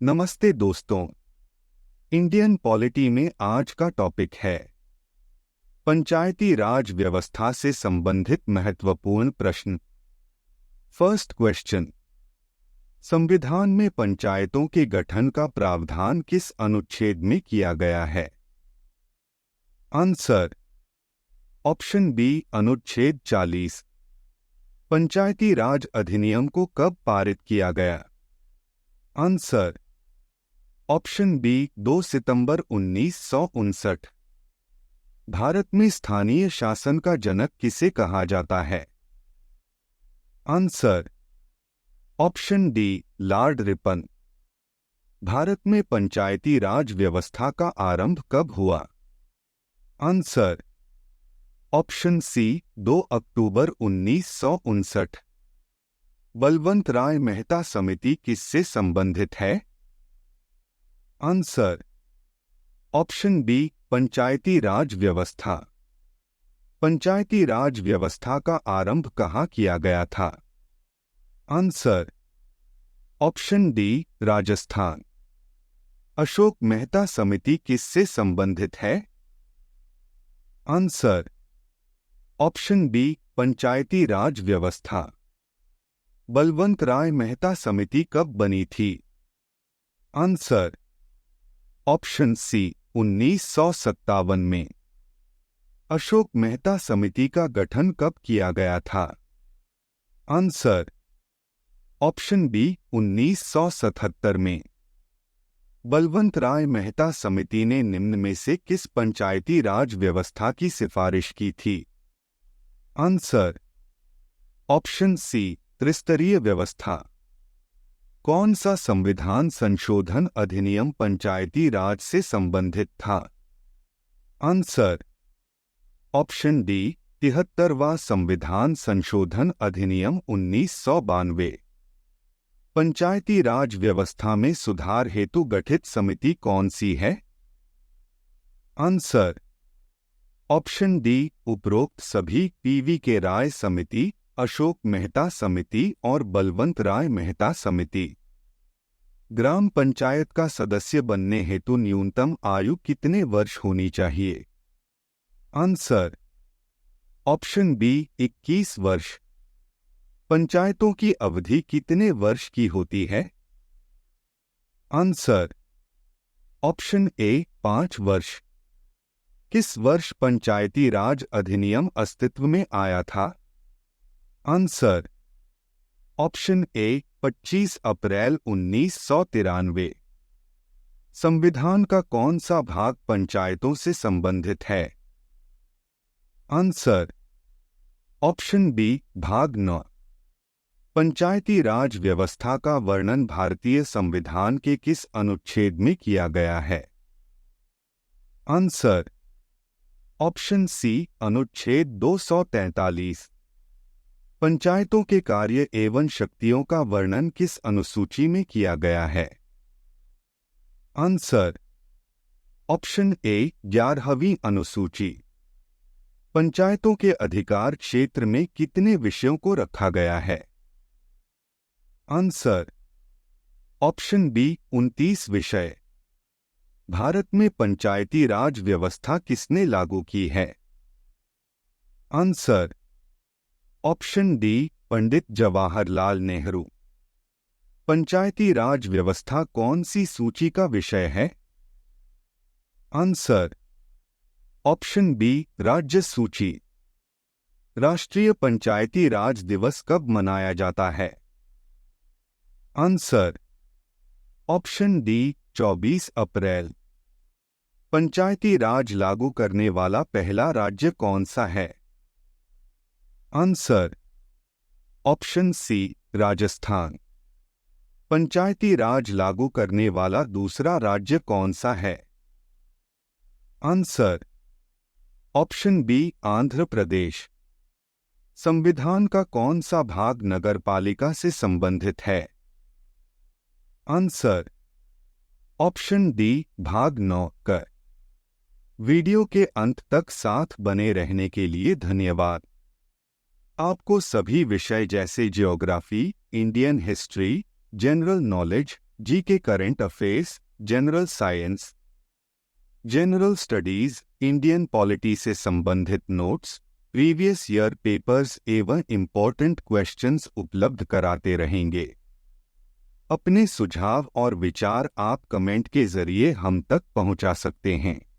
नमस्ते दोस्तों। Indian polity में आज का टॉपिक है पंचायती राज व्यवस्था से संबंधित महत्वपूर्ण प्रश्न। फर्स्ट क्वेश्चन, संविधान में पंचायतों के गठन का प्रावधान किस अनुच्छेद में किया गया है? आंसर ऑप्शन बी, अनुच्छेद 40। पंचायती राज अधिनियम को कब पारित किया गया? आंसर ऑप्शन बी, 2 सितंबर 1959। भारत में स्थानीय शासन का जनक किसे कहा जाता है? Answer option D, Lord Ripon. Bharat में पंचायती राज व्यवस्था का आरंभ कब हुआ? आंसर ऑप्शन सी, 2 अक्टूबर 1959। बलवंत राय मेहता समिति किससे संबंधित है? आंसर ऑप्शन बी, पंचायती राज व्यवस्था। पंचायती राज व्यवस्था का आरंभ कहाँ किया गया था? Answer option D, Rajasthan. Ashok Mehta समिति किससे संबंधित है? आंसर ऑप्शन बी, पंचायती राज व्यवस्था। बलवंत राय मेहता समिति कब बनी थी? आंसर ऑप्शन सी, 1957 में। अशोक मेहता समिति का गठन कब किया गया था? आंसर ऑप्शन बी, 1977 में। बलवंत राय मेहता समिति ने निम्न में से किस पंचायती राज व्यवस्था की सिफारिश की थी? आंसर ऑप्शन सी, त्रिस्तरीय व्यवस्था। कौन सा संविधान संशोधन अधिनियम पंचायती राज से संबंधित था? आंसर ऑप्शन डी, 73वां संविधान संशोधन अधिनियम 1992। पंचायती राज व्यवस्था में सुधार हेतु गठित समिति कौन सी है? आंसर ऑप्शन डी, उपरोक्त सभी पीवी के राय समिति, अशोक मेहता समिति और बलवंत राय मेहता समिति। ग्राम पंचायत का सदस्य बनने हेतु न्यूनतम आयु कितने वर्ष होनी चाहिए? आंसर ऑप्शन बी, 21 वर्ष। पंचायतों की अवधि कितने वर्ष की होती है? आंसर ऑप्शन ए, 5 वर्ष। किस वर्ष पंचायती राज अधिनियम अस्तित्व में आया था? आंसर ऑप्शन ए, 25 अप्रैल 1993। संविधान का कौन सा भाग पंचायतों से संबंधित है? आंसर ऑप्शन बी, भाग 9। पंचायती राज व्यवस्था का वर्णन भारतीय संविधान के किस अनुच्छेद में किया गया है? आंसर ऑप्शन सी, अनुच्छेद 243। पंचायतों के कार्य एवं शक्तियों का वर्णन किस अनुसूची में किया गया है? आंसर ऑप्शन ए, 11वीं अनुसूची। पंचायतों के अधिकार क्षेत्र में कितने विषयों को रखा गया है? आंसर ऑप्शन बी, 29 विषय। भारत में पंचायती राज व्यवस्था किसने लागू की है? Answer option D, Pandit Jawaharlal Nehru. पंचायती राज व्यवस्था कौन सी सूची का विषय है? आंसर ऑप्शन बी, राज्य सूची। राष्ट्रीय पंचायती राज दिवस कब मनाया जाता है? आंसर ऑप्शन डी, 24 अप्रैल। पंचायती राज लागू करने वाला पहला राज्य कौन सा है? Answer option C, Rajasthan. Panchayati Raj लागू करने वाला दूसरा राज्य कौन सा है? Answer option B, Andhra Pradesh. संविधान का कौन सा भाग नगरपालिका से संबंधित है? आंसर ऑप्शन डी, भाग 9 क। वीडियो के अंत तक साथ बने रहने के लिए धन्यवाद। आपको सभी विषय जैसे geography, Indian history, general knowledge, GK current affairs, general science, general studies, Indian polity से संबंधित नोट्स, प्रीवियस ईयर पेपर्स एवं इम्पोर्टेंट क्वेश्चंस उपलब्ध कराते रहेंगे। अपने सुझाव और विचार आप कमेंट के जरिए हम तक पहुंचा सकते हैं।